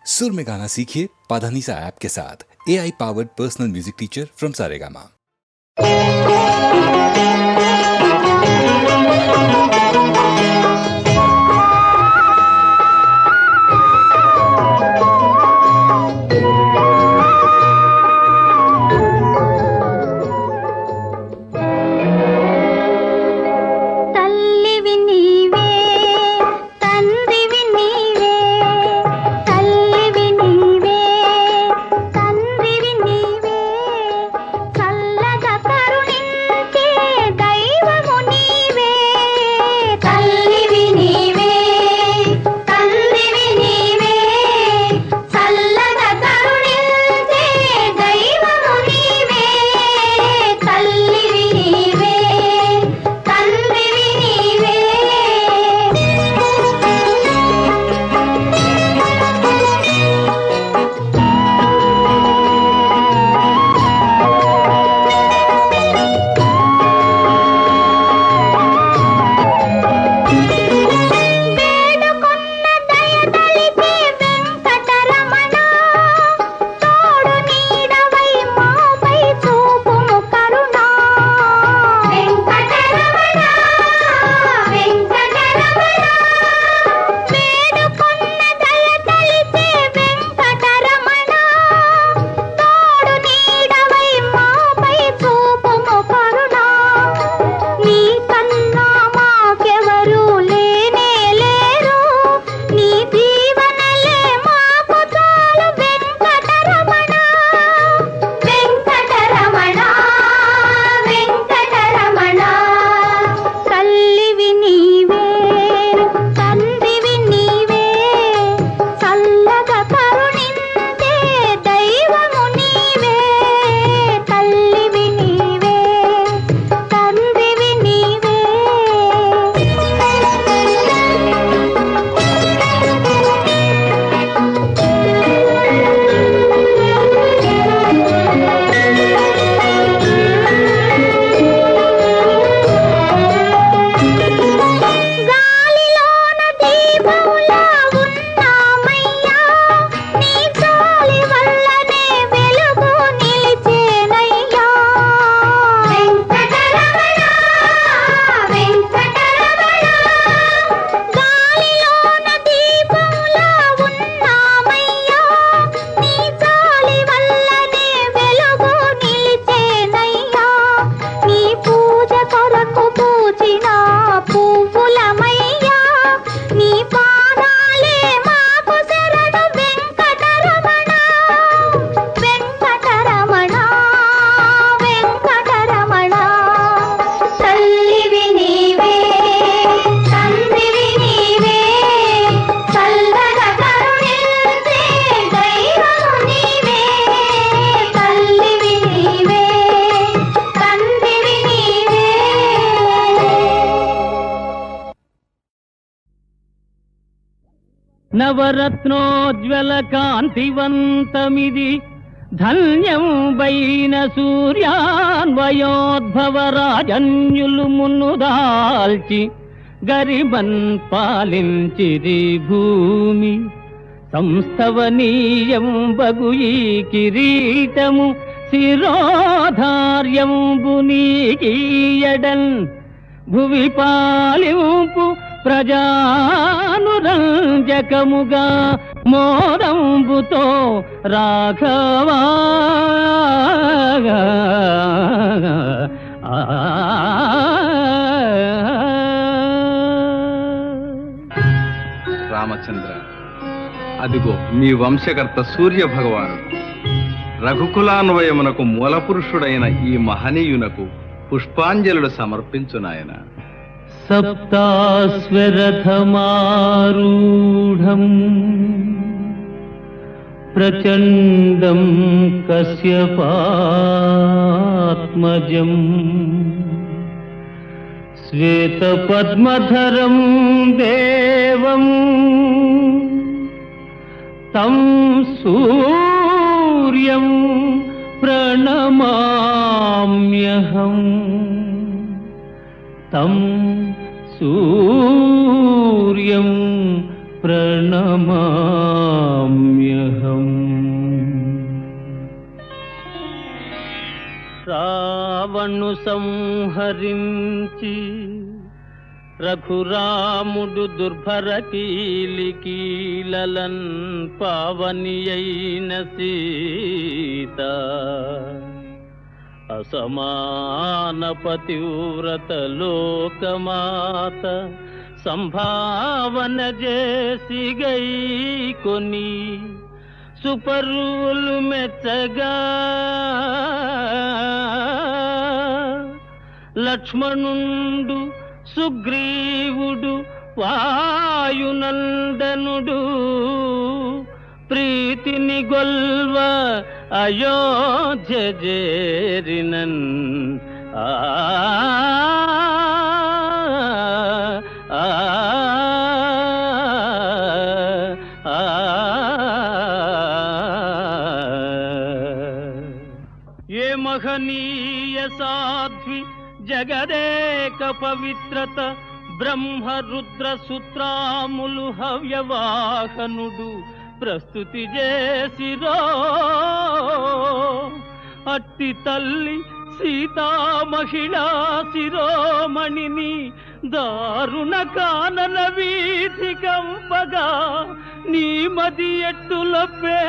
सुर में गाना सीखिए पाधानीसा ऐप के साथ। AI powered personal music teacher from Saregama. నవరత్నోజ్వల కాంతివంతమిది ధన్యం వైన సూర్యాన్వయోద్భవ రాజన్యులు మున్నుదాల్చి గరిబన్ పాలించిరి భూమి సంస్థవనీయం బగు ఈ కిరీటము శిరోధార్యంబు నీకీయడన్ భువి పాలింపు ప్రజానురంజకముగా మోదంబుతో రాఘవా రామచంద్ర, అదిగో మీ వంశకర్త సూర్య భగవానుడు రఘుకులాన్వయమునకు మూలపురుషుడైన ఈ మహనీయునకు పుష్పాంజలుడు సమర్పించునాయన. సప్తాస్వరథమారూఢం ప్రచండం కశ్యపాత్మజం శ్వేతపద్మధరం దేవం తం సూర్యం ప్రణమామ్యహం తం సూర్యం ప్రణమామ్యహం. రావణు సంహరించి రఘురాముడు దుర్భర కీలికీలన్ పావని అయిన సీత అసమాన పతివ్రత లోకమాత సంభావన చేసి గై కొని సుపరులు మెచ్చగా లక్ష్మణుండు సుగ్రీవుడు వాయునందనుడు ప్రీతిని గొల్వ అయోధ్య చేరినన్ ఆ ఏ మహనీయ సాధ్వి జగదేక పవిత్రత బ్రహ్మ రుద్ర సూత్రాములు హవ్యవాహనుడు ప్రస్తుతి చేసిరో అట్టి తల్లి సీతా మహిళా శిరోమణిని దారుణ కానన వీధి కంపగా నీ మది ఎట్టులపే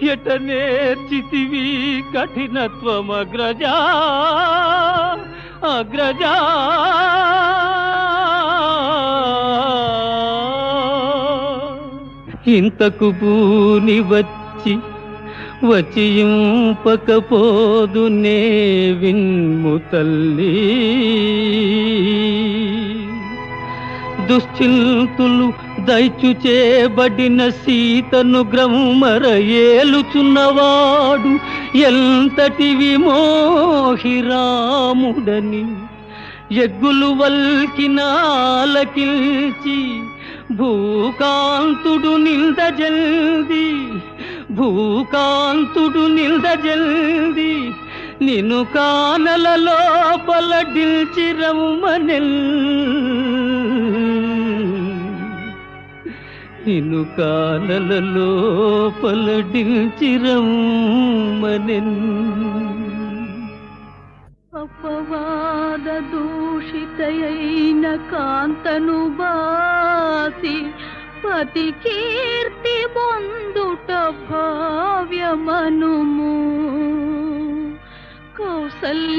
ఎట నేర్చితివి కఠినత్వమగ్రజా అగ్రజా ఇంతకు పూని వచియింపకపోదు నే విన్ము తల్లి దుశ్చింతులు దైచు చేబడిన సీతను గ్రమ్మర ఏలుచున్నవాడు ఎంతటి విమోహిరాముడని ఎగ్గులు వల్కినాలకిల్చి భూకాంతుడు నిల్దజల్ది నిన్ను కానల లోపల డిల్చిరమ్మనెల్ నిన్ను కానల లోపల డిల్చిరమ్మనెల్ అపవాద దూషితయైన కాంతను బాసి పతి కీర్తి పొందుట భావ్యమనుము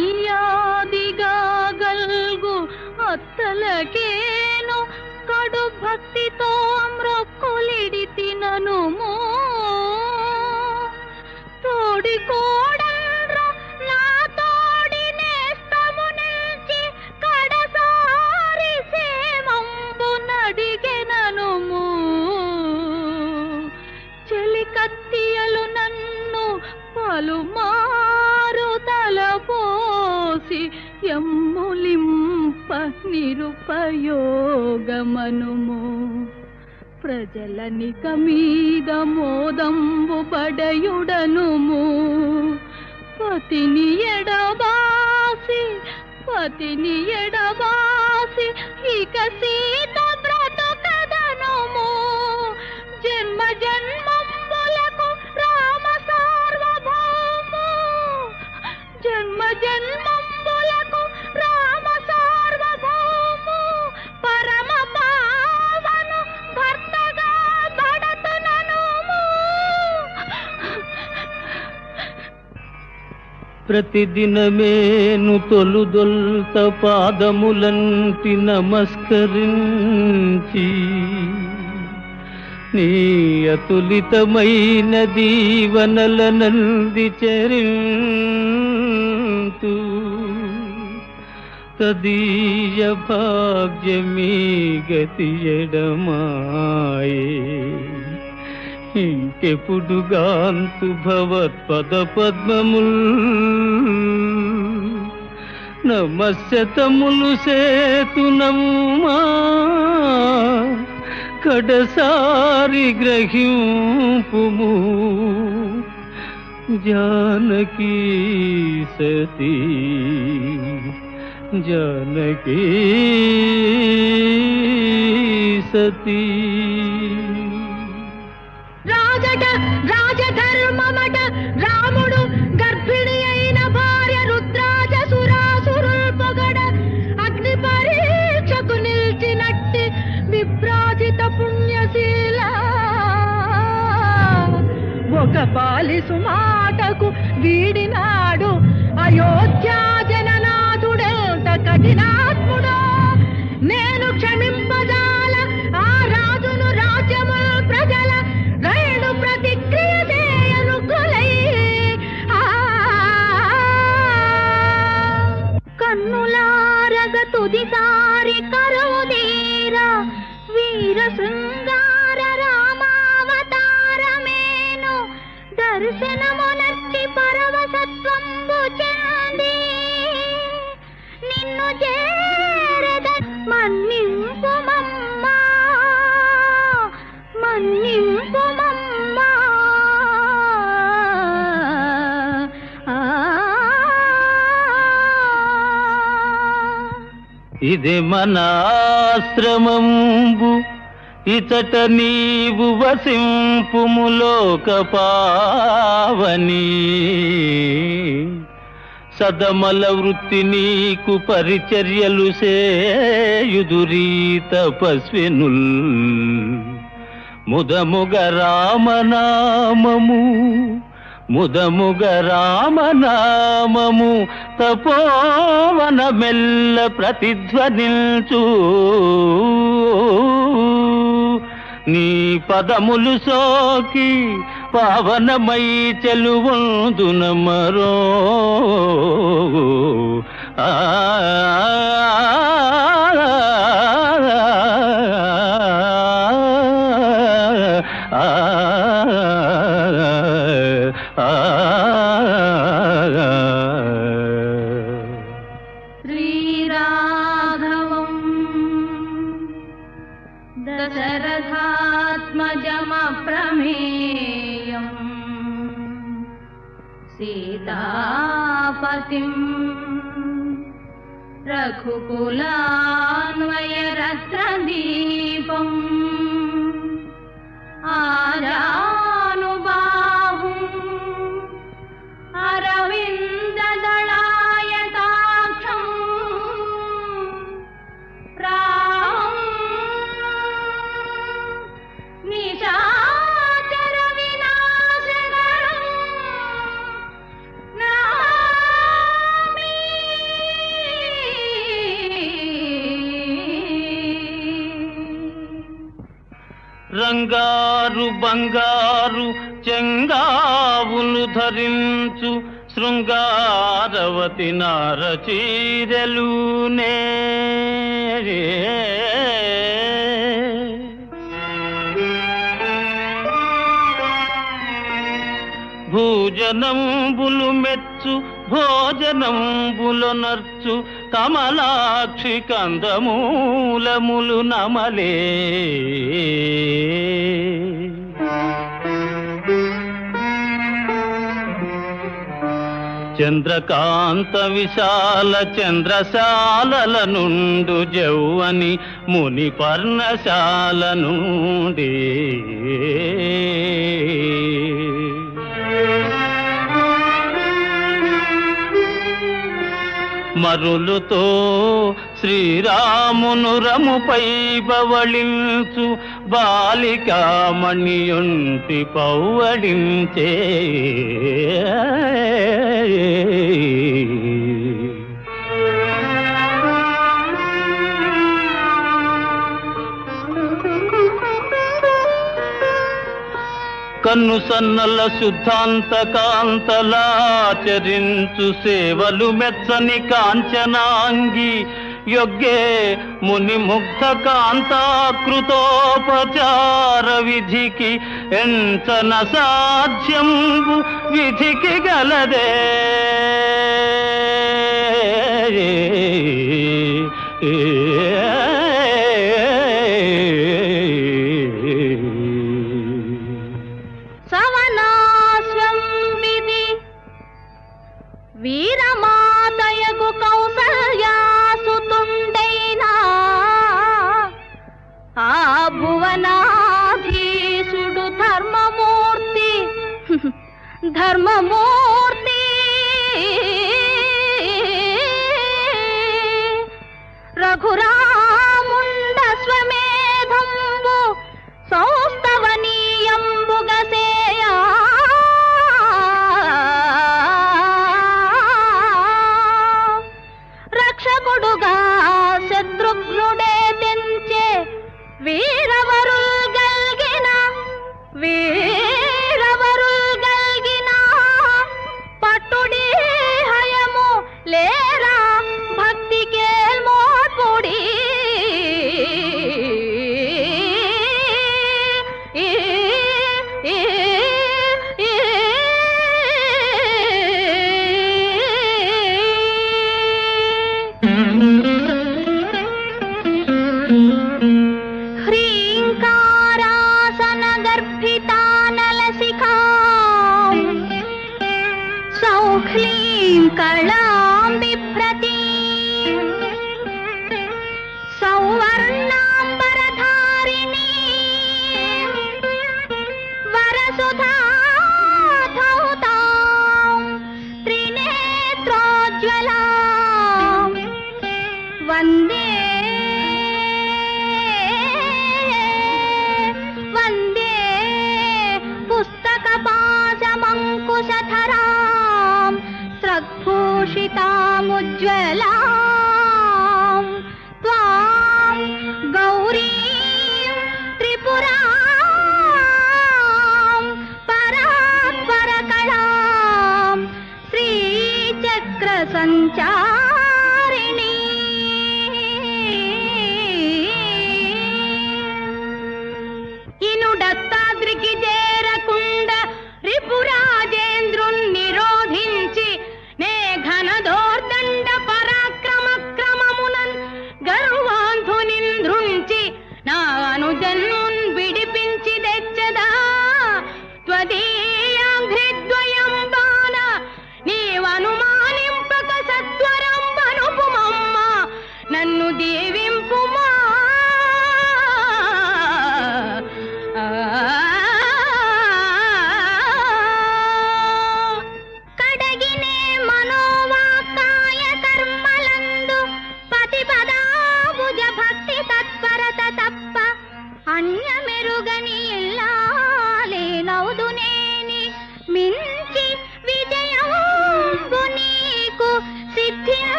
కౌసల్యాదిగా గల్గు అత్తలకేను కడు భక్తితో మ్రొక్కులిడి తిననుము తోడి కోడల్రా నా తోడి నేస్తము నిల్చి కడసారి సేమంబు నడిగెననుము చెలి కత్తియలు నన్ను పలుమారు తలపోసి ఎమ్ములింప నిరుపయోగమనుము ప్రజలనిక మీద మోదంబు బడయుడనుము పతిని ఎడబాసి ఇక సీత బ్రతుకదనుము జన్మ జన్మంబులకు రామ సార్వభౌము జన్మ జన్మంబులకు రామ సార్వభౌము పరమ పావను భర్తగా బడతుననుము ప్రతిదినమేను తొలుదొల్త పాదములంటి నమస్కరించి నీ అతులితమైన దీవనలనంది చరింతు తదీయ భాగ్యమీ గతి ఎడమాయే ఇంకెప్పుడుగాంతు భవత్పద పద్మముల్ నమస్యతములు సేతునమ్మా కడసారి గ్రహింపుము జానకీ సతీ జానకీ సతీ రాజట రాజధర్మమట రాముడు గర్భిణి అయిన భార్య లోక పాలిసు మాటకు వీడినాడు అయోధ్యా జననాథుడెంత కఠినాత్ముడో నేను క్షమింపజాల ఆ రాజును రాజ్యము ప్రజల రైడు ప్రతిక్రియ చేయను కొలై కన్నులారగ తుదిసారి కరువుదీరా వీర శృంగార రామావతారమేను దర్శనమునర్చి పరవశత్వంబు చెంది నిన్ను చేరద మన్నింపుమమ్మా మన్నింపుమమ్మా ఇది మనాశ్రమంబు ఇచట నీవు వసింపుములోక పావని సదమల వృత్తి నీకు పరిచర్యలు సేయుదురీ తపస్వినుల్ ముదముగ రామనామము ముదముగ రామనామము తపోవన మెల్ల ప్రతిధ్వనిల్చు నీ పదములు సోకి పావనమై చెలువందున మరో శ్రీరాఘవం దశరథాత్మజమప్రమేయం సీతాపతిం రఘుకులాన్వయరత్నదీపం ఆజానుబాహుం అరవిందదళాయతాక్షం రామం నిశాచర వినాశకరం నమామి రంగారు బంగారు చెంగావులు ధరించు శృంగారవతి నారచీరలునే భూజనంబులు మెచ్చు భోజనంబులు నర్చు కమలాక్షి కందమూలములు నమలే చంద్రకాంత విశాల చంద్రశాలల నుండు జౌవని ముని పర్ణశాల నుండి మరులుతో శ్రీరామును రముపై బవళించు బాలికామణియుంటి పౌవడించే కన్ను సన్నల శుద్ధాంత కాంతలాచరించు సేవలు మెచ్చని కాంచనాంగి యొగ్గే ముని ముగ్ధ కాంతాకృతోపచార విధికి ఎంచన సాధ్యంబు విధికి గలదే వీరమాతయకు కౌసల్యాసుతుండైనా ఆ భువనాధీశుడు ధర్మమూర్తి ధర్మమూర్తి రఘురాముండ స్వమేధంబు సౌస్తవనీయంబుగసేయా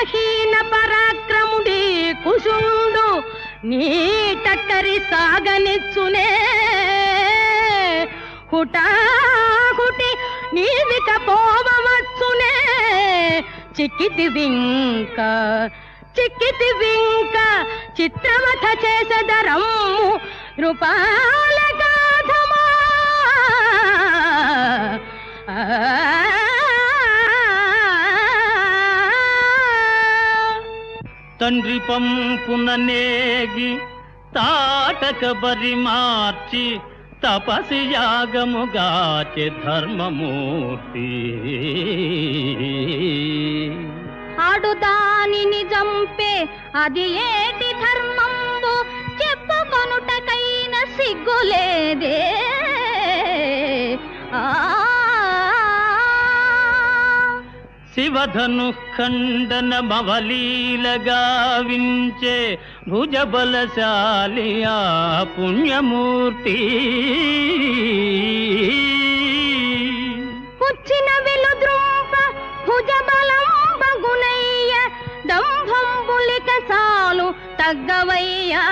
బలహీన పరాక్రముడి కుశుండు నీ టక్కరి సాగనిచ్చునే హుటాహుటి నీవిక పోవచ్చునే చిక్కితి వింక చిత్రవథ చేసదరమ్ము రూపాల గాధమా తండ్రి పంపున నేగి తాటక బరి మార్చి తపసి యాగముగాచె ధర్మమూర్తి ఆడు దానిని జంపే అది ఏటి ధర్మంబు చెప్పుకొనుటకైన సిగ్గులేదే శివధను ఖండన మవలీలగా వించే భుజబలశాలి ఆ పుణ్యమూర్తి పుచ్చిన వెలుద్రూప భుజబలంబగునయ్య దంభంబులిక సాలు తగ్గవయ్యా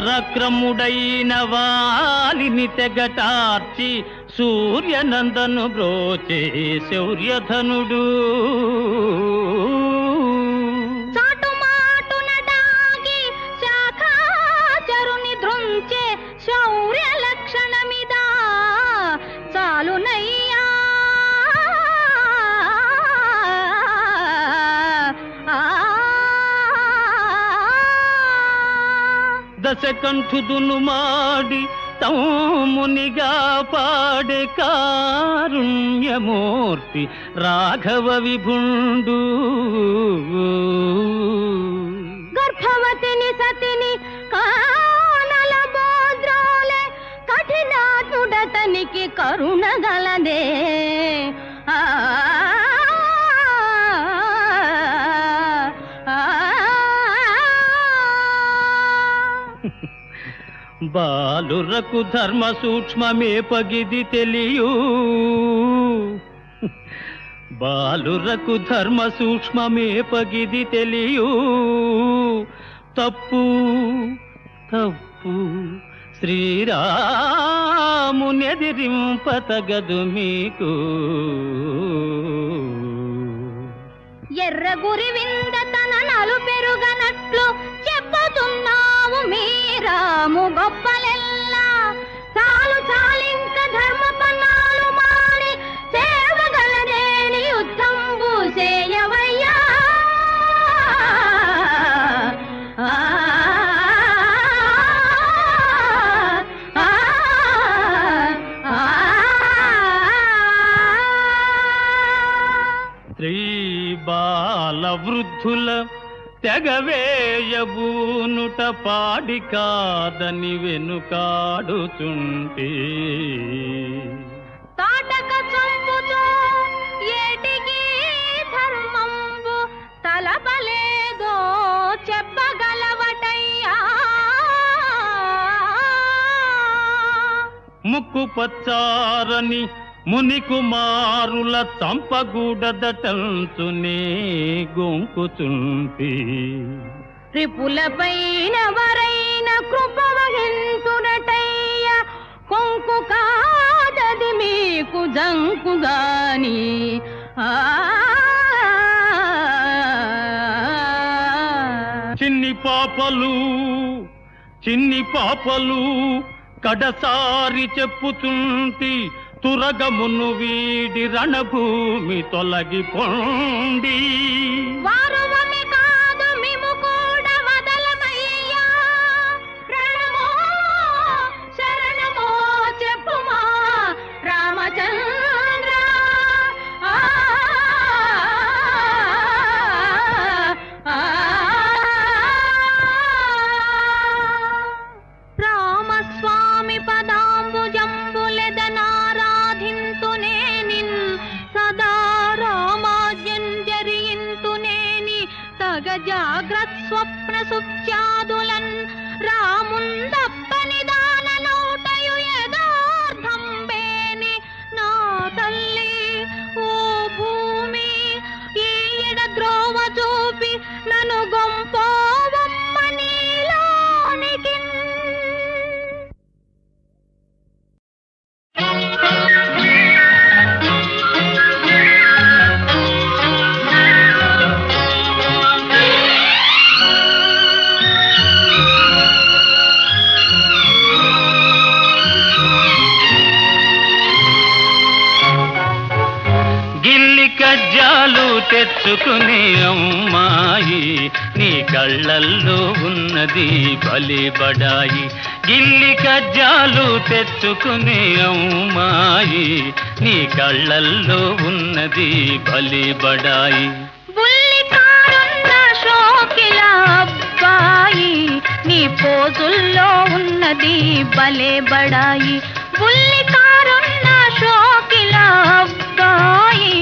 వరపరక్రముడైన వాలిని తెగటార్చి సూర్యనందను బ్రోచే శౌర్యధనుడు చాటుమాటున డాగి శాఖాచరుని ధృంచే శౌర్య లక్షణమిదా చాలునయ్యా దశకంఠుదును మాడి తమ్మునిగా పాడే కారుణ్యమూర్తి రాఘవ విభుండు గర్భవతిని సతిని కానల బోద్రోలే కఠినాత్ముడతనికి కరుణ గలదే బాలురకు ధర్మ సూక్ష్మమే పగిది తెలియు బాలురకు ధర్మ సూక్ష్మమే పగిది తెలియు తప్పు తప్పు శ్రీరామునెదిరింపతగదు మీకు ఎర్ర గురి వింద తన నలు పెరుగనట్లు చెప్పుతున్నావు మీరాము గొప్పలెల్లా చాలు చాలింక ధర్మ పన్నాలు మాని సేవగలదేని యుద్ధంబు చేయవయ్యా శ్రీ బాల వృద్ధుల తెగవేయబూనుట పాడి కాదని వెనుకాడుచుంటే తాటక చంపుచో ఏటికి ధర్మంబు తలపలేదో చెప్పగలవటయ్యా ముక్కు పచ్చారని ముని కుమారుల చంపగూడదటంచునే గొంకుచుంటి రిపులపైన వరైన కృప వహింతునటయ్య కొంకు కాదది మీకు జంకుగాని చిన్ని పాపలు కడసారి చెప్పుచుంటి తురగమును వీడి రణభూమి తొలగిపోండి వారువమి కాదు మిము కూడా వదలమయ్యా రణమో శరణమో చెప్పుమా రామచంద్ర రామస్వామి పదాంబుజంబులెదనారాధింతునే నిన్ సదా రామాజ్యం జరింతునేని తగ జాగ్రత్ స్వప్న సుఖ్యాదులన్ రాముందప్పని దాన నోటయు యదార్థం బేని నా తల్లి నను గొంపోవమ్మ నీలోనికి. కజ్జాలు తెచ్చుకునే అమ్మాయి నీ కళ్ళల్లో ఉన్నది భలే బడాయి. గిల్లి కజ్జాలు తెచ్చుకునే అమ్మాయి నీ కళ్ళల్లో ఉన్నది భలే బడాయి. బుల్లికారున్న షోకిల అబ్బాయి నీ పోజుల్లో ఉన్నది భలే బడాయి. బుల్లికారున్న షోకిల అబ్బాయి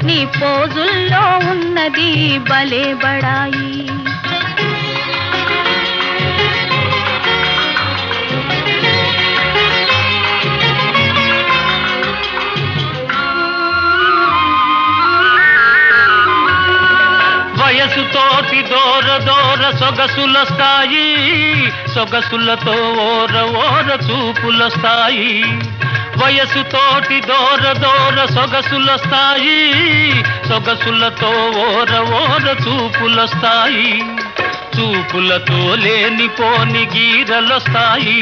నీ పోజుల్లో ఉన్నది భలే బడాయి. వయసుతోటి దూర దూర సొగసులొస్తాయి, సొగసులతో ఓర ఓర చూపులొస్తాయి. వయసుతోటి దూర దూర సొగసులొస్తాయి, సొగసులతో ఓర ఓర చూపులొస్తాయి. చూపులతో లేనిపోని గీరలొస్తాయి,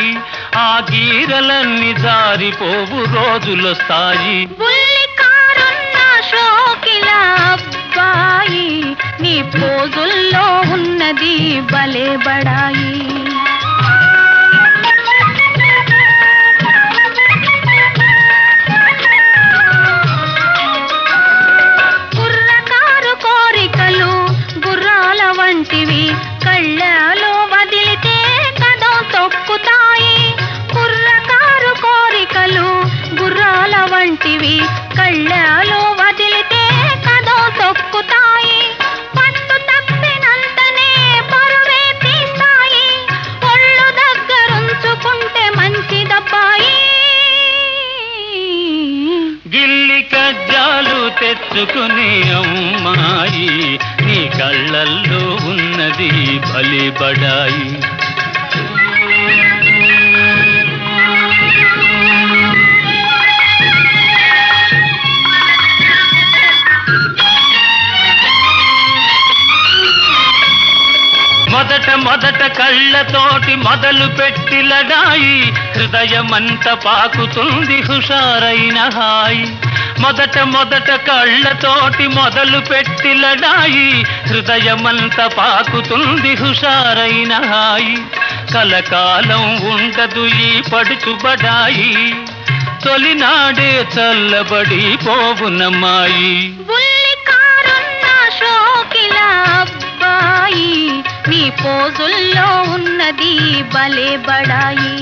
ఆ గీరలన్నీ జారిపోవు రోజులొస్తాయి. బుల్లికారున్న షోకిల అబ్బాయి నీ పోజుల్లో ఉన్నది భలే బడాయి. కుర్రకారు కోరికలు గుర్రాల వంటివి కళ్ళలో వదిలితే కదం తొక్కుతాయి. కుర్రకారు కోరికలు గుర్రాల వంటివి కళ్ళలో వదిలితే కదం తొక్కుతాయి. పట్టు తప్పినంతనే పరువే తీస్తాయి, ఒళ్ళు దగ్గరుంచుకుంటే మంచిదబ్బాయి. గిల్లి కజ్జాలు తెచ్చుకునే అమ్మాయి నీ కళ్ళల్లో ఉన్నది భలే బడాయి. మొదట మొదట కళ్ళతోటి మొదలు పెట్టి లడాయి, హృదయమంత పాకుతుంది హుషారైన హాయి. మొదట మొదట కళ్ళతోటి మొదలు పెట్టి లడాయి, హృదయమంత పాకుతుంది హుషారైన హాయి. కలకాలం ఉండదు ఈ పడుచుబడాయి, తొలినాడే చల్లబడి పోవునమ్మాయి. బుల్లికారున్న షోకిల అబ్బాయి నీ పోజుల్లో ఉన్నది భలే బడాయి.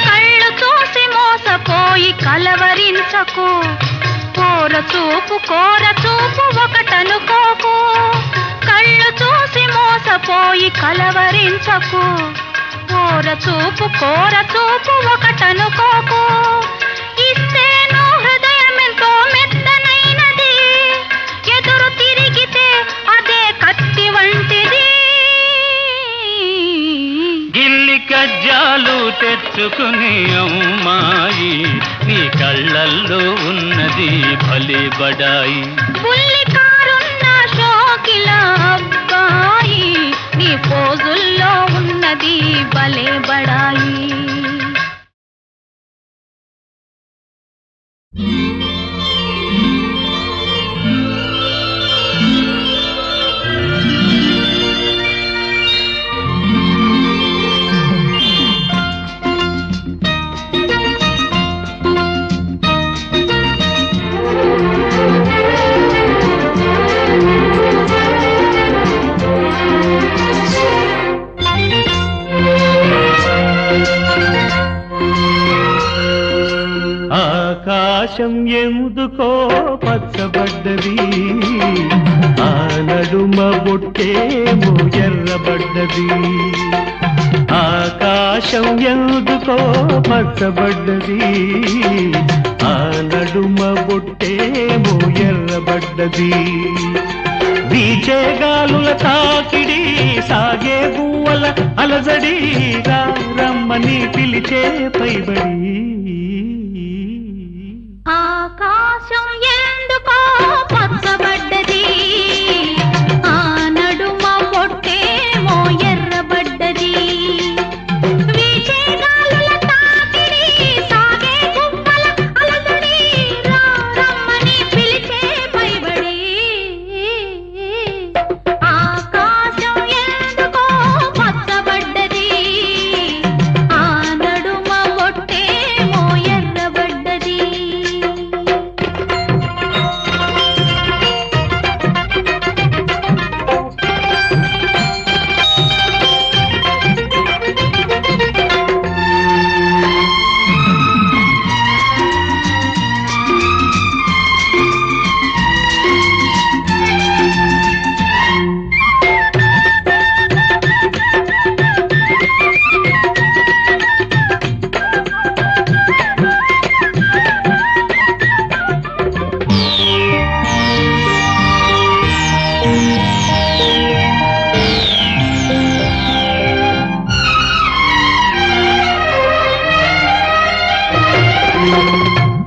కళ్ళు చూసి మోసపోయి కలవరించకు, కోర చూపు ఒకటనుకోకు. కళ్ళు చూసి మోసపోయి కలవరించకు, కోర చూపు ఒకటనుకోకు. ఇస్తేను హృదయమెంతో మెత్తనైనది, ఎదురు తిరిగితే అదే కత్తి వంటిది. గిల్లి కజ్జాలు తెచ్చుకునే అమ్మాయి నీ కళ్ళల్లో ఉన్నది భలే బడాయి. బుల్లికారున్న షోకిల అబ్బాయి నీ పోజుల్లో ఉన్నది భలే బడాయి. ఆకాశం ఎందుకో పచ్చబడ్డది, ఆ నడుమ బొట్టేమో ఎర్రబడ్డది. ఆకాశం ఎందుకో పచ్చబడ్డది, ఆ నడుమ బొట్టేమో ఎర్రబడ్డది. వీచే గాలుల తాకిడి, సాగే గువ్వల అలజడి, రమ్మని పిలిచే పైబడి. ఆకాశం ఎందుకో పచ్చబడ్డది, ఆ నడుమ బొట్టేమో ఎర్రబడ్డది. వీచే గాలుల తాకిడి, సాగే గువ్వల అలజడి, రమ్మని పిలిచే పైబడి. ఆకాశం ఎందుకో పచ్చబడ్డది, ఆ నడుమ బొట్టేమో ఎర్రబడ్డది.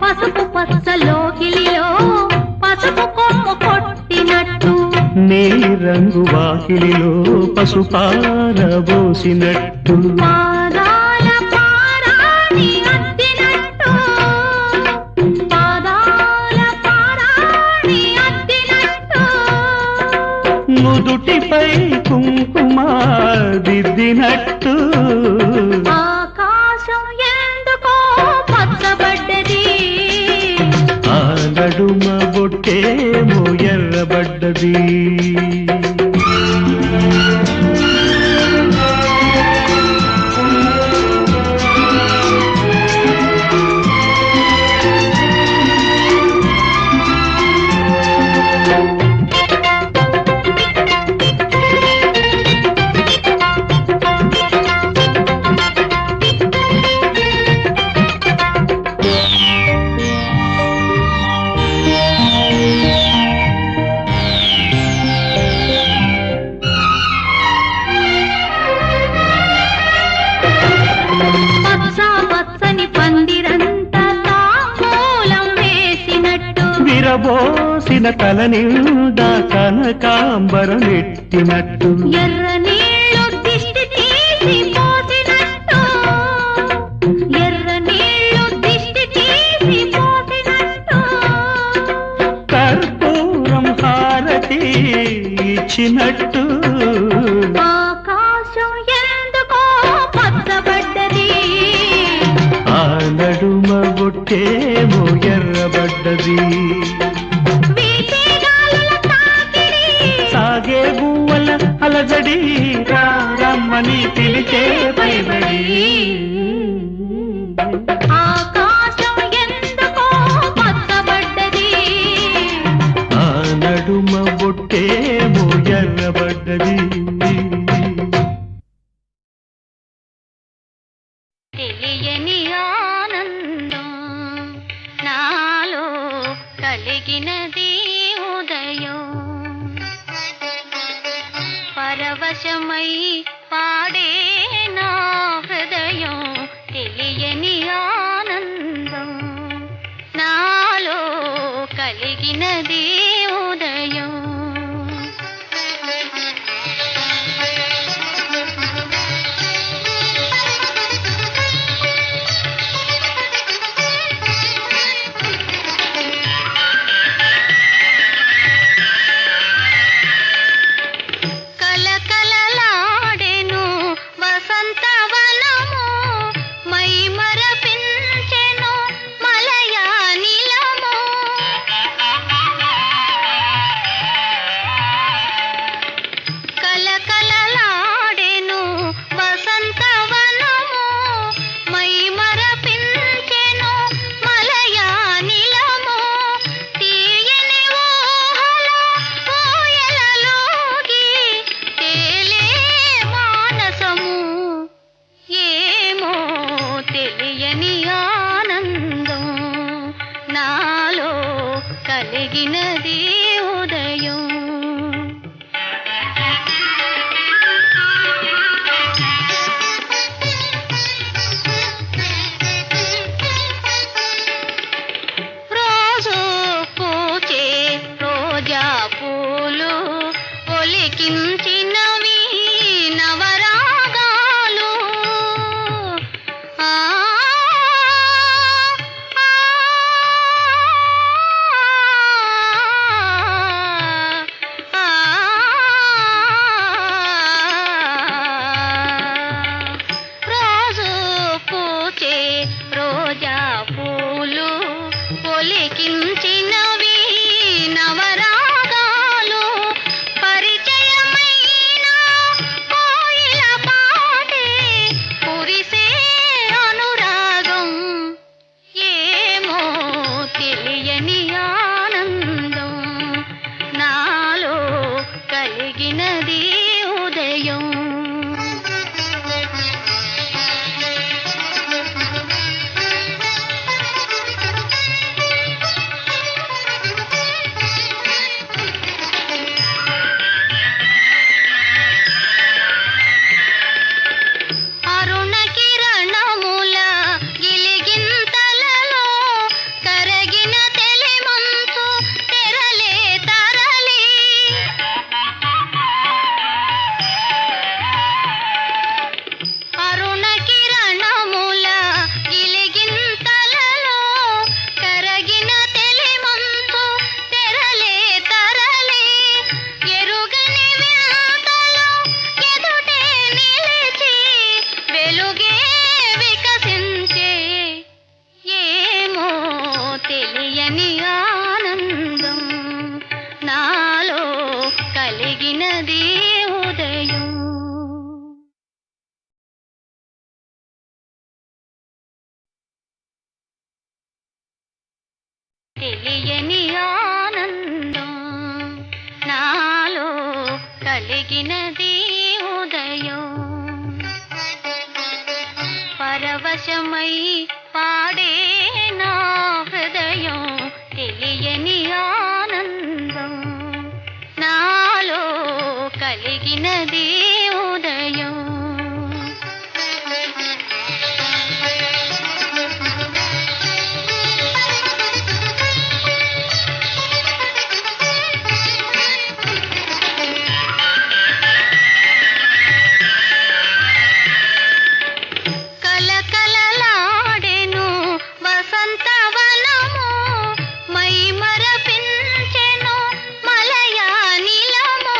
పసుపు పచ్చలో కిలిలో పసుపు కొమ్ము కొట్టినట్టు, నీ రంగు వాకిలిలో పసుపారబోసినట్టు, పాదాల పారాణి అద్దినట్టు, పాదాల పారాణి అద్దినట్టు. నుదుటిపై కుంకుమ దిద్దినట్టు. ఆకాశం ఎందుకో పచ్చబడ్డది, ఆ నడుమ బొట్టేమో ఎర్రబడ్డది. పచ్చ పచ్చని పందిరంతా తాంబూలం వేసినట్టు, విరబోసిన తల నిండా కనకాంబరం ఎట్టినట్టు. ఎర్ర నీళ్లు దిష్టి తీసి పోసినట్టు, ఎర్ర నీళ్లు దిష్టి తీసి పోసినట్టు. కర్పూరం హారతి ఇచ్చినట్టు. ఆకాశం ఎందుకో పచ్చబడ్డది, ఆ నడుమ బొట్టేమో ఎర్రబడ్డది. వీచే గాలుల తాకిడి, సాగే గువ్వల అలజడి, రమ్మని పిలిచే పైబడి. ఆకాశం ఎందుకో పచ్చబడ్డది, ఆ నడుమ బొట్టేమో ఎర్రబడ్డది. తెలియని ఆనందం నాలో కలిగినది ఉదయం, పరవశమై పాడే నా హృదయం. తెలియని ఆనందం నాలో కలిగినది ఉదయం. కలకలలాడెను వసంతవనము, మై మరపించెను మలయానిలము. కలిగినది ఉదయం. రోజు పూచే రోజా పూలు ఒలికించినవి నవరాగాలు. ఆ రోజు పూచే రోజా పూలు ఒలికించినవి నవరాగాలు. పరిచయమైన కోయిల పాటే కురిసే అనురాగం. ఏమో తెలియని ఆనందం నాలో కలిగినది ఉదయం. అరుణ కిరణముల గిలిగింతలలో కరగిన తెలిమంచు తెరలే తరలి. అరుణ కిరణముల గిలిగింతలలో కరగిన తెలిమంచు తెరలే తరలి. ఎరుగని వింతలో ఎదుటే నిలిచి వెలుగే వికసించే. ఏమో తెలియని ఆనందం నాలో కలిగినది ఉదయం. తెలియని ఆనందం నాలో కలిగినది ఉదయం. పరవశమై పాడే నా హృదయం తెలియని ఆనందం నాలో కలిగినది ఉదయం. కలకలలాడెను వసంతవనము మై మరపించెను మలయానిలము.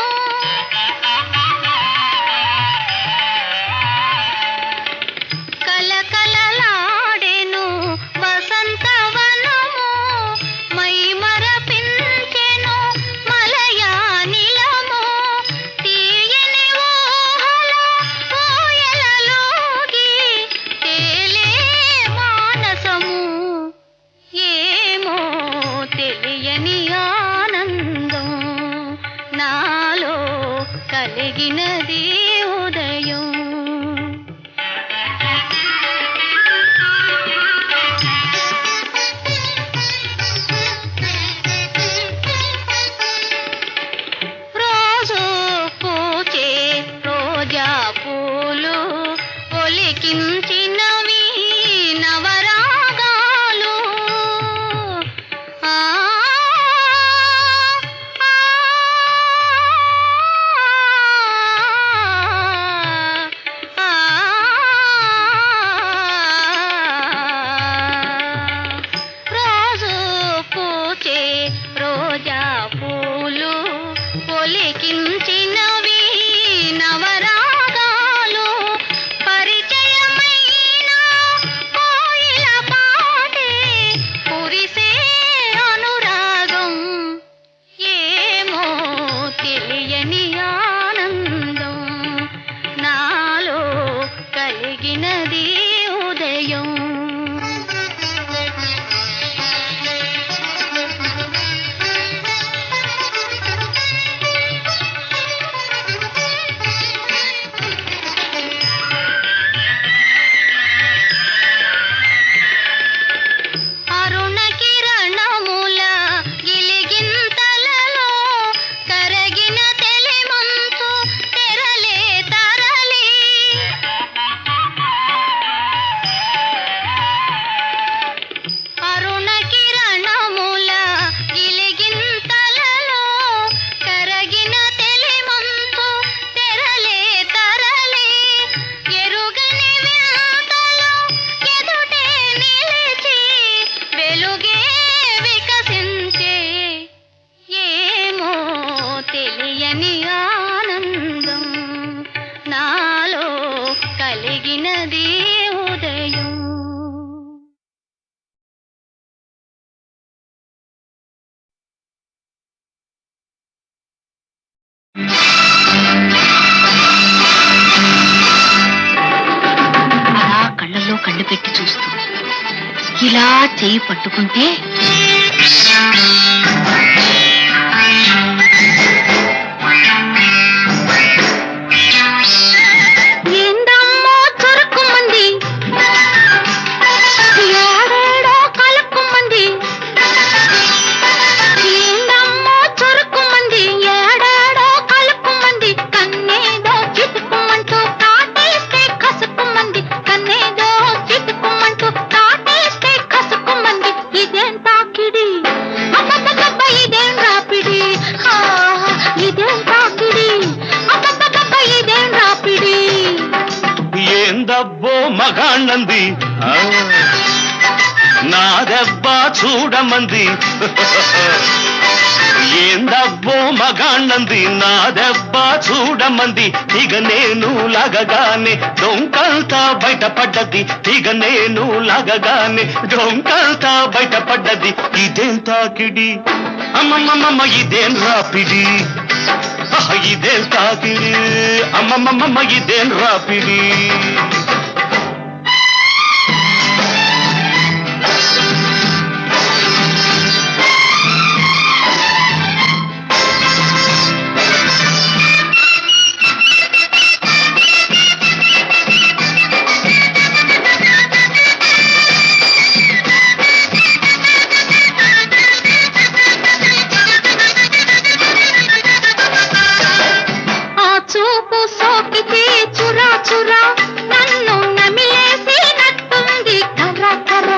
కలకలలాడెను వసంతవనము మై మరపించెను మలయానిలము. తీయని ఊహలో ఊయలలోగి తేలే మానసము. ఏమో తెలియని ఆనందం నాలో కలిగినది ఉదయం. రోజు పూచే రోజా పూలు ఒలికించినవి నవరాగాలు. ఆ ఆ పెట్టి చూస్తూ ఇలా చెయ్యి పట్టుకుంటే ఏందమ్మో చురుక్కుమంది, ఏడేడో కలుక్కుమంది. ఏందమ్మో చురుక్కుమంది, ఏడేడో కలుక్కుమంది. కన్నేదో చితుకుమంటూ కాటేస్తే కసుక్కుమంది. కన్నేదో చితుకుమంటూ కాటేస్తే కసుక్కుమంది. ఇదేం తాకిడి, అబ్బబ్బబ్బ ఇదేం రాపిడి, ఇదేం తాకిడి, అబ్బబ్బబ్బ ఇదేం రాపిడి. ఏందబ్బో మగాణ్ణంది, నా దెబ్బ చూడమంది. ఏందబ్బో మగాణ్ణంది, నా దెబ్బ చూడమంది. ఇక నేను లాగగానే డొంకంతా బయటపడ్డది. ఇక నేను లాగగానే డొంకంతా బయటపడ్డది. ఇదేం తాకిడి, అమ్మమ్మమ్మ ఇదేం రాపిడి, ఇదేం తాకిడి, అమ్మమ్మమ్మ ఇదేం రాపిడి. చూపు సోకితే చురా చురా నన్ను నమిలేసినట్టుంది కర్ర కర్ర.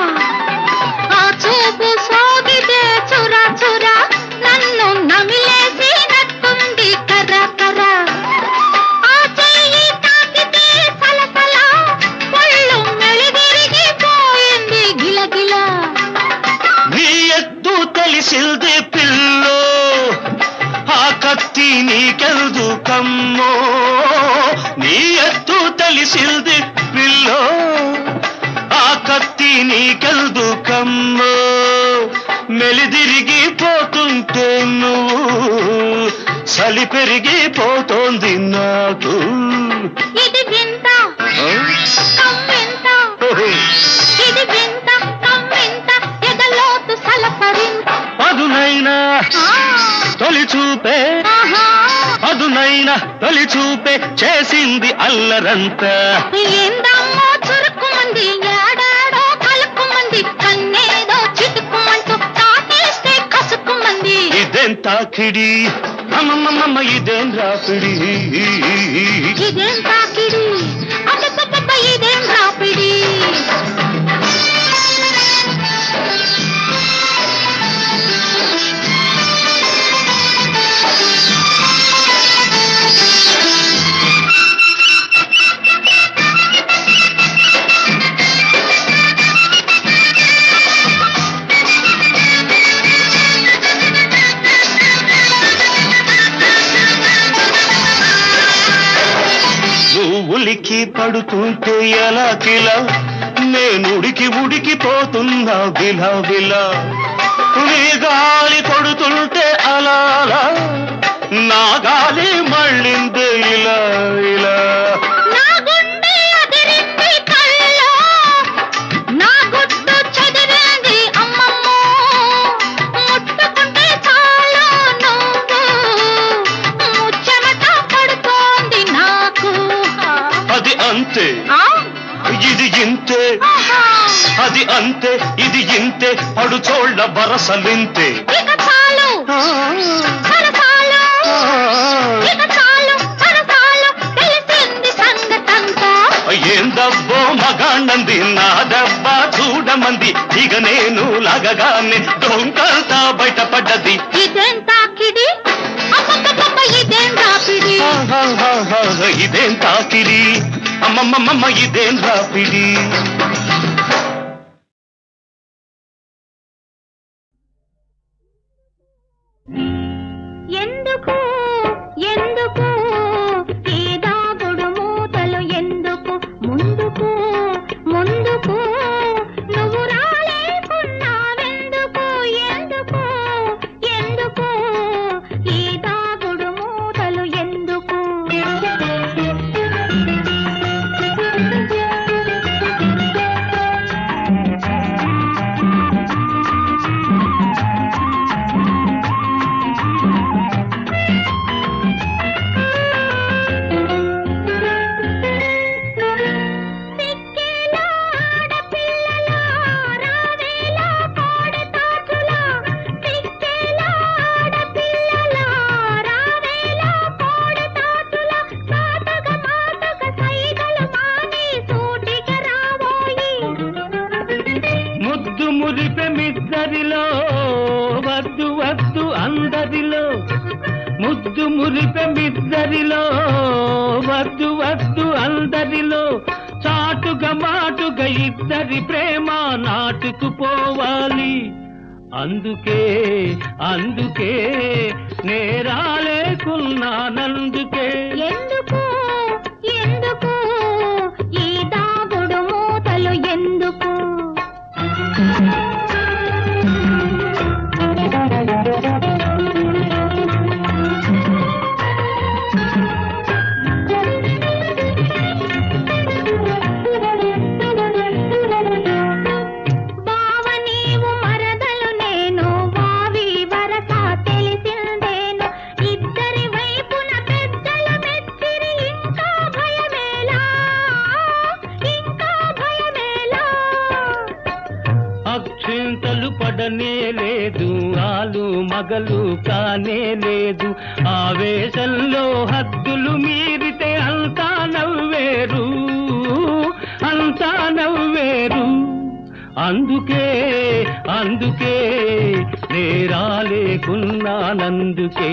ఆ చూపు సోకితే చురా చురా నన్ను నమిలేసినట్టుంది కర్ర కర్ర. ఆ చెయ్యి తాకితే సలసల ఒళ్ళు మెలిదిరిగిపోయింది గిలగిల. నీ ఎత్తు తెలిసింది పిల్లో, ఆ కత్తి నీకెల్దు కమ్మో. నీ ఎత్తు తెలిసింది పిల్లో, ఆ కత్తి నీకెల్దు కమ్మో. మెలిదిరిగిపోతుంటే నువ్వు చలి పెరిగిపోతోంది నాకు. ఇది వింత కమ్మింత, ఇది వింత కమ్మింత, ఎగలోతు సలపరింత. పదునైనా తొలి చూపే, పదునైనా తొలి చూపే చేసింది అల్లరంతా. ఏందమ్మో చురుక్కుమంది, ఏడాడో కలుక్కుమంది. కన్నేదో చిటుక్కుమంటూ కాటేస్తే కసుక్కుమంది. ఇదేం తాకిడి, అమ్మమ్మమ్మ ఇదేం రాపిడి, ఇదేం తాకిడి, అబ్బబ్బబ్బ ఇదేం రాపిడి. ఉలికి పడుతుంటే ఎలా కిలా, నేను ఉడికి ఉడికిపోతున్నా విలా విలా. నీ గాలి కొడుతుంటే అలా అలా, నా గాలి మళ్ళిందే ఇలా ఇలా. నా గుండె అదిరింది కళ్ళో, నా గుట్టు చెదిరింది అమ్మమ్మో. ముట్టుకుంటే చాలు నువ్వు, ముచ్చమట పడుతోంది నాకు. అది అంతే, ఆ? ఇది ఇంతే, ఆహా. అది అంతే, ఇది ఇంతే. పడుచోళ్ళ బరసలింతే. ఇక చాలు సరసాలు, ఇక చాలు సరసాలు, తెలిసింది సంగతంతా. ఏందబ్బో మగాణ్ణంది, నా దెబ్బ చూడమంది. ఇక నేను లాగగానే డొంకంతా బయటపడ్డది. ఇదేం తాకిడి, అబ్బబ్బబ్బ ఇదేం రాపిడి. ఇదేం తాకిడి, అమ్మమ్మమ్మ ఇదేం రాపిడి. ఎందుకు ఎందుకు ఈ దాగుడు మూతలు, ఎందుకు ముందుకు ముందుకు నువ్వు రాలేకున్నావెందుకు. ఎందుకు ఎందుకు ఈ దాగుడు మూతలు, ఎందుకు. ముద్దు మురిపెమిద్దరిలో వద్దు వద్దు అందరిలో చాటుగా మాటుగా ఇద్దరి ప్రేమ నాటుకుపోవాలి. అందుకే అందుకే నేరాలేకున్నానందుకే. ఎందుకు ఎందుకు ఈ దాగుడు మూతలు ఎందుకు? అక్షింతలు పడనే లేదు, ఆలు మగలు కానే లేదు. ఆవేశంలో హద్దులు మీరితే అంతా నవ్వేరు, అంతా నవ్వేరు. అందుకే అందుకే నేరాలేకున్నానందుకే.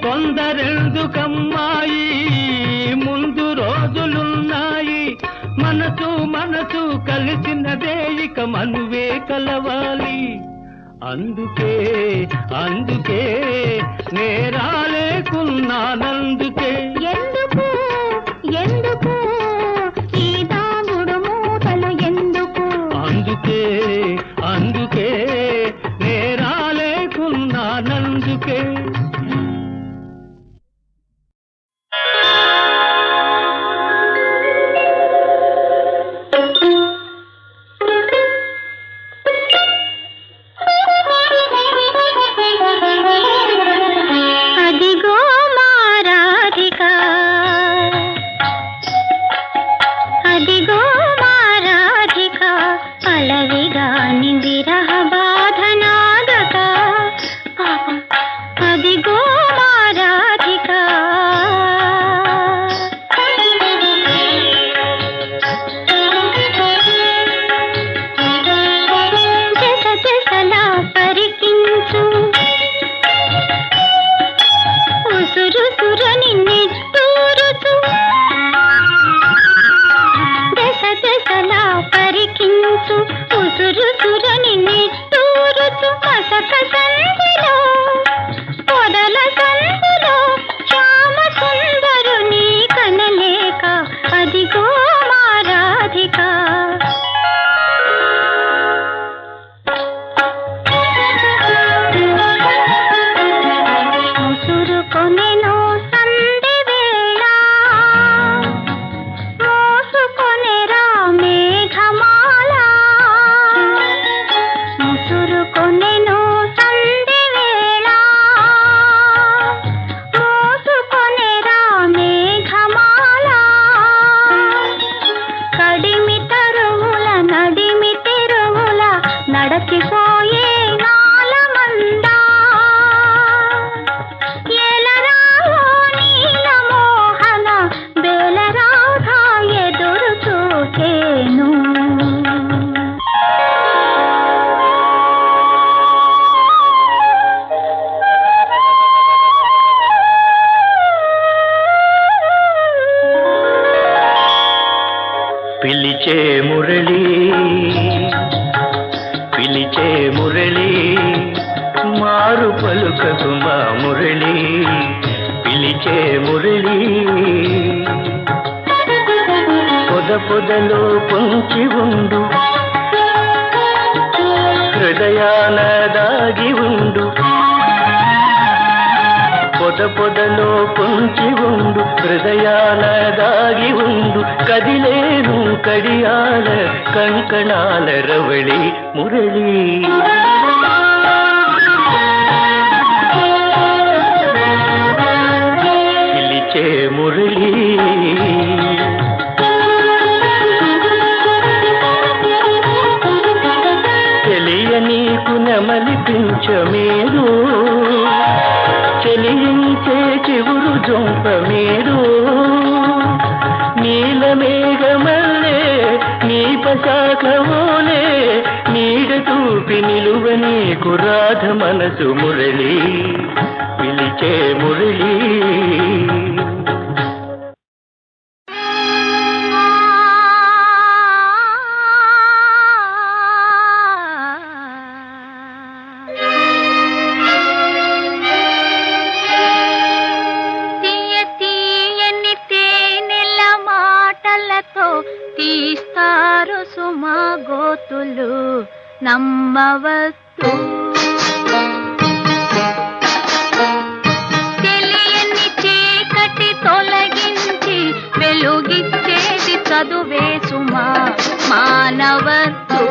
తొందరెందుకమ్మాయి, ముందు రోజులున్నాయి. మనసు మనసు కలిసినదే ఇక మనువే కలవాలి. అందుకే అందుకే నేరాలేకున్నానందుకే. ఎందుకు ఎందుకు ఈ దాగుడు మూతలు ఎందుకు? అందుకే అందుకే నేరాలేకున్నానందుకే. అదిగో మా రాధిక, అదిగో మా రాధిక, అలవిగాని విరహ బాధనాదక. పాపం అదిగో మా రాధిక. దశ దశలా పరికించు, ఉసురుసురని నిట్టూరుచు. దశ దశలా పరికించు, ఉసురుసురని నిట్టూరుచు. మసక సంధిలో పొదల సంధిలో శ్యామ సుందరుని కనలేక అదిగో మా రాధిక. ముసురుకొనెను సంధి వేళ, మోసుకొనెరా మేఘమాల. ముసురుకొనెను సంధి వేళ, మోసుకొనెరా మేఘమాల. కడిమి తరువుల నడిమి తెరువుల నడచిపోయే నాలమందా. ఏలరావో నీలమోహన బేలరాధ ఎదురు చూచేను. పిలిచే మురళి పిలిచే మురళి, మారు పలుకకు మా మురళి. పిలిచే మురళి పొద పొదలో పొంచి ఉండు, హృదయాన దాగి ఉండు. పొద పొదలో పొంచి ఉండు, హృదయాన దాగి ఉండు. కదిలేను కడియాల కంకణాల రవళి మురళి. చివురు జొంప మీరు నీలమేఘమల్లే నీపశాఖమోలే నీడ తూపి నిలువ నీకు రాధ మనసు మురళి పిలిచే మురళి. తీస్తారు సుమా గోతులు నమ్మవద్దు, తెలియని చీకటి తొలగించి వెలుగిచ్చేది చదువే సుమా మానవద్దు.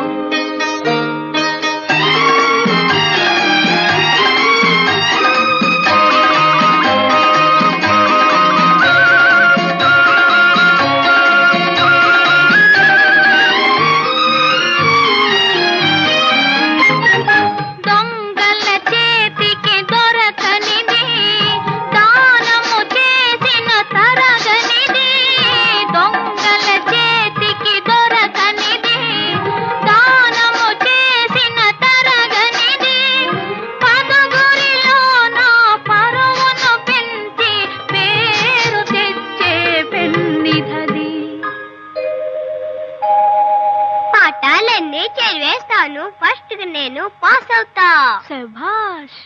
చదివేస్తాను, ఫస్ట్ నేను పాస్ అవుతా. శభాష్.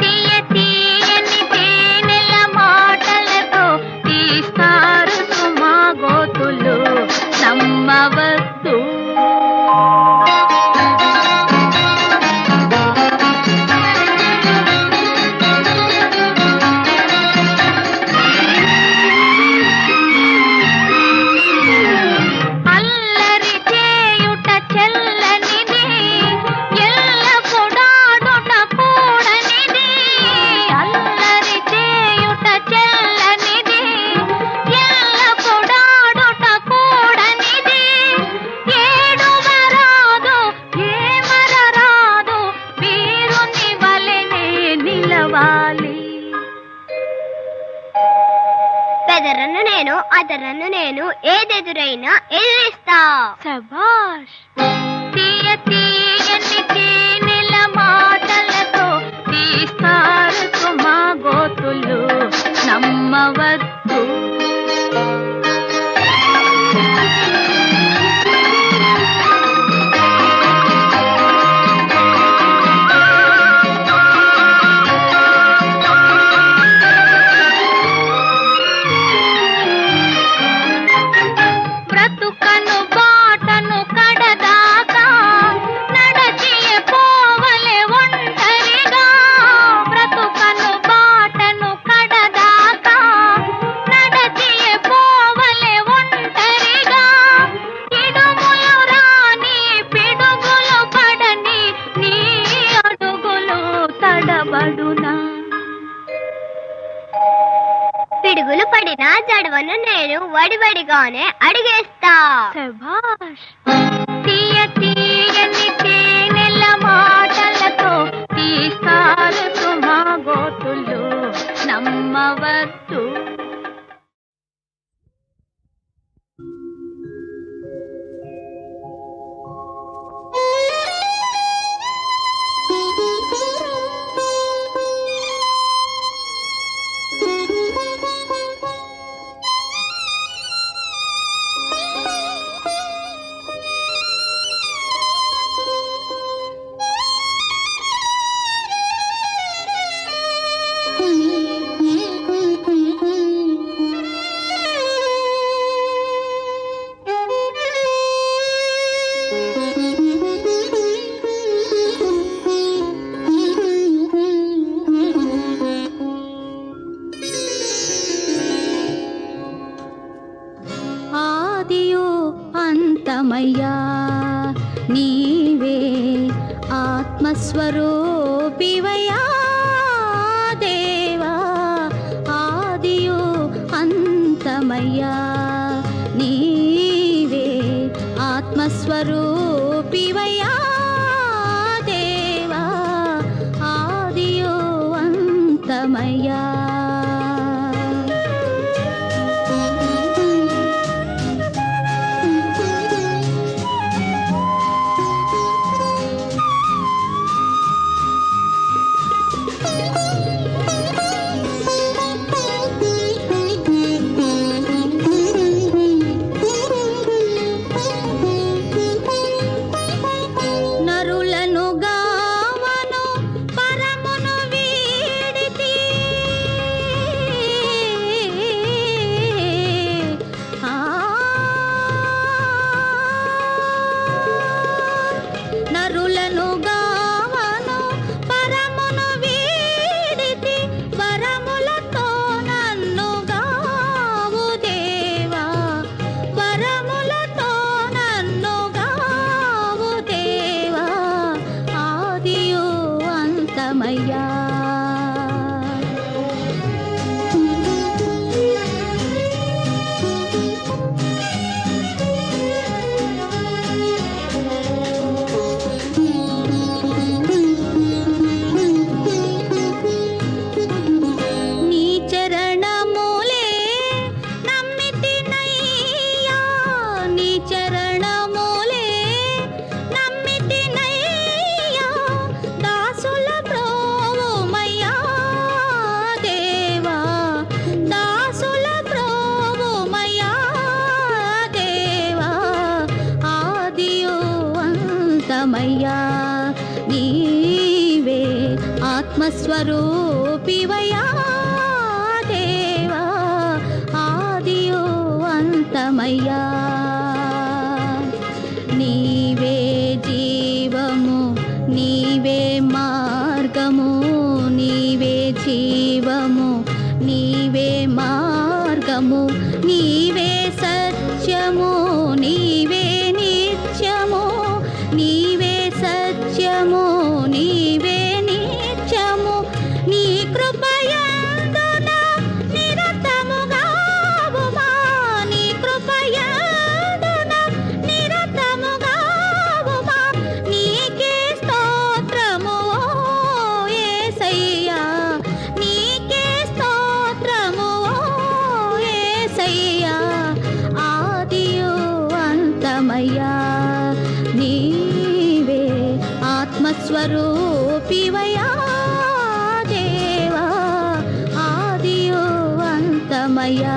తీయ తీయని తేనెల మాటలతో తీస్తారు సుమా గోతులు నమ్మవద్దు. బెదరను నేను, అదరను నేను, ఏదెదురైనా ఎదురిస్తా. శభాష్. తీయ తీయని తేనెల మాటలతో తీస్తారు సుమా గోతులు నమ్మవద్దు. పిడుగులు పడినా జడవను నేను, వడివడిగానే అడిగేస్తా. శభాష్. తీయ తీయని తేనెల మాటలతో తీస్తారు సుమా గోతులు నమ్మవద్దు. అంతమయ్యా నీవే ఆత్మస్వరూపివయ్యా దేవా. ఆదియు అంతమయ్యా నీవే ఆత్మస్వరూపివయ్యా దేవా. ఆదియు అంతమయ్యా. ఆత్మస్వరూపివయా దేవా ఆదియో అంతమయ్యా నీవే జీవము నీవే మార్గము నీవే జీవము నీవే మార్గము నీవే సత్యము నీవే నిత్యము నీవే సత్యము నీవే నిత్యము నీ కృపయందున నిరతముగావుమా నీ కృపయందున నిరతముగావుమా నీకే స్తోత్రము యేసయ్యా నీకే స్తోత్రము యేసయ్యా ఆదియు అంతమయ్యా నీవే ఆత్మస్వరూపివయా దేవా ఆదియు అంతమయ్యా